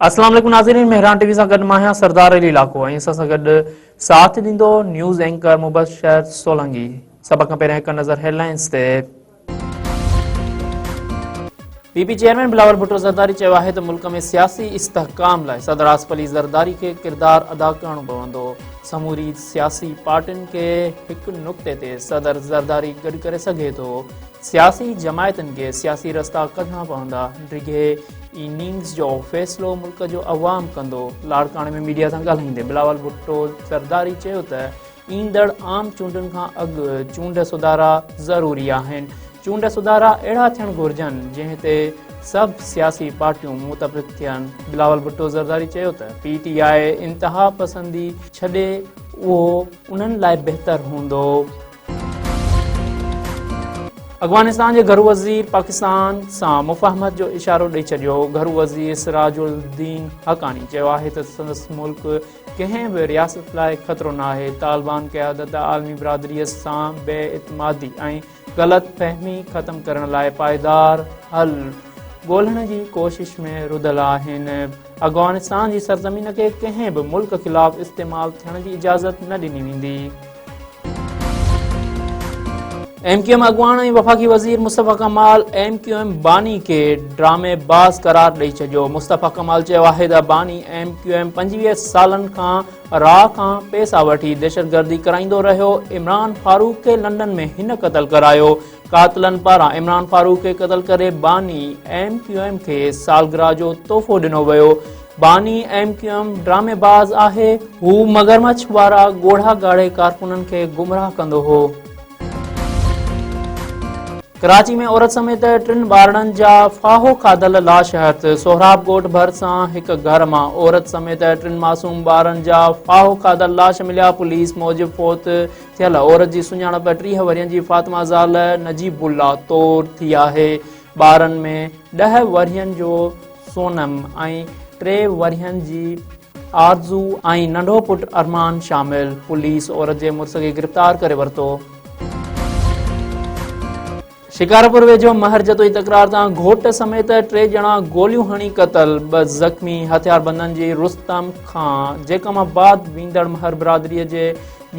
अस्सलाम वालेकुम नाज़रीन, मेहरान टीवी सां गॾु मां आहियां सरदार अली इलाइक़ो ऐं असां सां गॾु साथ ॾींदो न्यूज़ एंकर मुबशर सोलंगी। सभ खां पहिरियों हिकु नज़र हेडलाइंस ते। पीपी चेयरमैन बिलावल भुट्टो ज़रदारी चयो आहे त मुल्क में सियासी इस्तेहकाम लाइ सदर आसिफ अली ज़रदारी खे किरदारु अदा करणो पवंदो। समूरी सियासी पार्टियुनि खे हिकु नुक़्ते ते सदर ज़रदारी गॾु करे सघे थो। सियासी जमायतुनि खे सियासी रस्ता कढणा पवंदा। डिघे इनिंग्स जो फ़ैसिलो मुल्क जो अवाम कंदो। लाड़काणे में मीडिया सां ॻाल्हाईंदे बिलावल भुट्टो ज़रदारी चयो त ईंदड़ आम चूंडुनि खां अॻु चूंड सुधारा ज़रूरी आहिनि। चूंड सुधारा अहिड़ा थियणु घुरिजनि जंहिं ते सभु सियासी पार्टियूं मुतफ़िक़ थियनि। बिलावल भुट्टो ज़रदारी चयो त PTI इंतिहा पसंदी छॾे उहो उन्हनि लाइ बहितर हूंदो। अफ़गानिस्तान जे घरू वज़ीर पाकिस्तान सां मुफ़ाहमत जो इशारो ॾेई छॾियो। घरू वज़ीर सिराजुद्दीन हक़ानी चयो आहे त संदसि मुल्क कंहिं बि रियासत लाइ ख़तरो न आहे। तालिबान क़यादत आलमी बिरादरीअ सां बेइतमादी ऐं ग़लति फ़हमी ख़तमु करण लाइ पाइदार हल ॻोल्हण जी कोशिश में रुधल आहिनि। अफ़गानिस्तान जी सरज़मीन खे कंहिं बि मुल्क ख़िलाफ़ इस्तेमालु थियण जी इजाज़त न ॾिनी वेंदी। MQM अॻवान ऐं वफ़ाक़ी वज़ीर मुस्तफ़ा कमाल MQM बानी खे ड्रामेबाज़ करार ॾेई छॾियो। मुस्तफ़ा कमाल चयो आहे त बानी MQM 25 सालनि खां राह खां पैसा वठी दहशतगर्दी कराईंदो रहियो। इमरान फारूक खे लंडन में हिन क़तल करायो। कातिलनि पारां इमरान फारूक खे क़तल करे बानी MQM खे सालगिरह जो तोहफ़ो ॾिनो वियो। बानी MQM ड्रामेबाज़ आहे। हू मगरमच्छ वारा ॻोढ़ा ॻाढ़े कारकुननि खे गुमराह कंदो हो। कराची में औरत समेत 3 ॿारनि जा फाहो खाधल लाश हथ। सोहराब ॻोठ भरिसां हिकु घर मां औरत समेत 3 मासूम ॿारनि जा फाहो खाधल लाश मिलिया। पुलिस मूजिबि फ़ौत थियल औरत जी सुञाणप 30 वरियनि जी फातिमा ज़ाल नजीबुल्ला तौर थी आहे। ॿारनि में 10 वरियनि जो सोनम ऐं 3 वरियनि जी आरज़ू ऐं नंढो पुटु अरमान शामिल। पुलिस औरत जे मुड़ुस खे गिरफ़्तार करे वरितो। शिकारपुर वेझो महर जतोई तकरार तां घोट समेत 3 ॼणा गोलियूं हणी क़तल। 2 ज़ख़्मी हथियारबंदनि जी रुस्तम खां जेकमाबाद वेंदड़ महर बिरादरीअ जे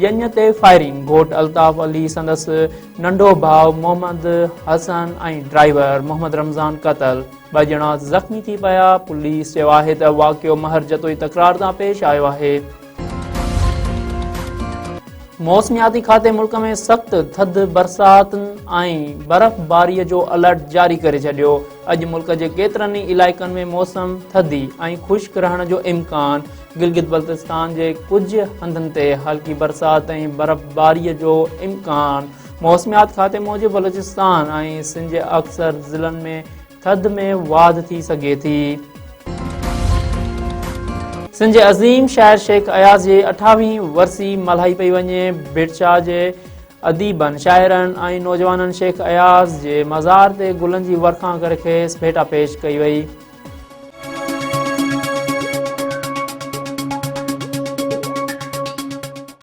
ॼञ ते फायरिंग। घोट अल्ताफ़ अली संदसि नंढो भाउ मोहम्मद हसन ऐं ड्राइवर मोहम्मद रमज़ान क़तल। 2 ॼणा ज़ख़्मी थी पिया। पुलिस चयो आहे त वाक़ियो महर जतोई तकरार तां पेश आयो आहे। मौसमियाती खाते मुल्क में सख़्त थधि बरसातुनि ऐं बर्फ़बारीअ जो अलर्ट जारी करे छॾियो। अॼु मुल्क जे केतिरनि ई इलाइक़नि में मौसम थधी ऐं ख़ुश्क रहण जो इम्कान। गिलगित बल्तिस्तान जे कुझु हंधनि ते हल्की बरसाति ऐं बर्फ़बारीअ जो इम्कान। मौसमियात खाते मूजिबि बलूचिस्तान ऐं सिंध जे अक्सर ज़िलनि में थधि में वाधि थी सघे थी। सिंध जे अज़ीम शाइर शेख अयाज़ जे 28वीं वरसी मल्हाई पई वञे। बिरछा जे अदीबनि शाइरनि ऐं नौजवाननि शेख अयाज़ जे मज़ार ते गुलनि जी वर्खां करे खेसि भेटा पेश कई वई।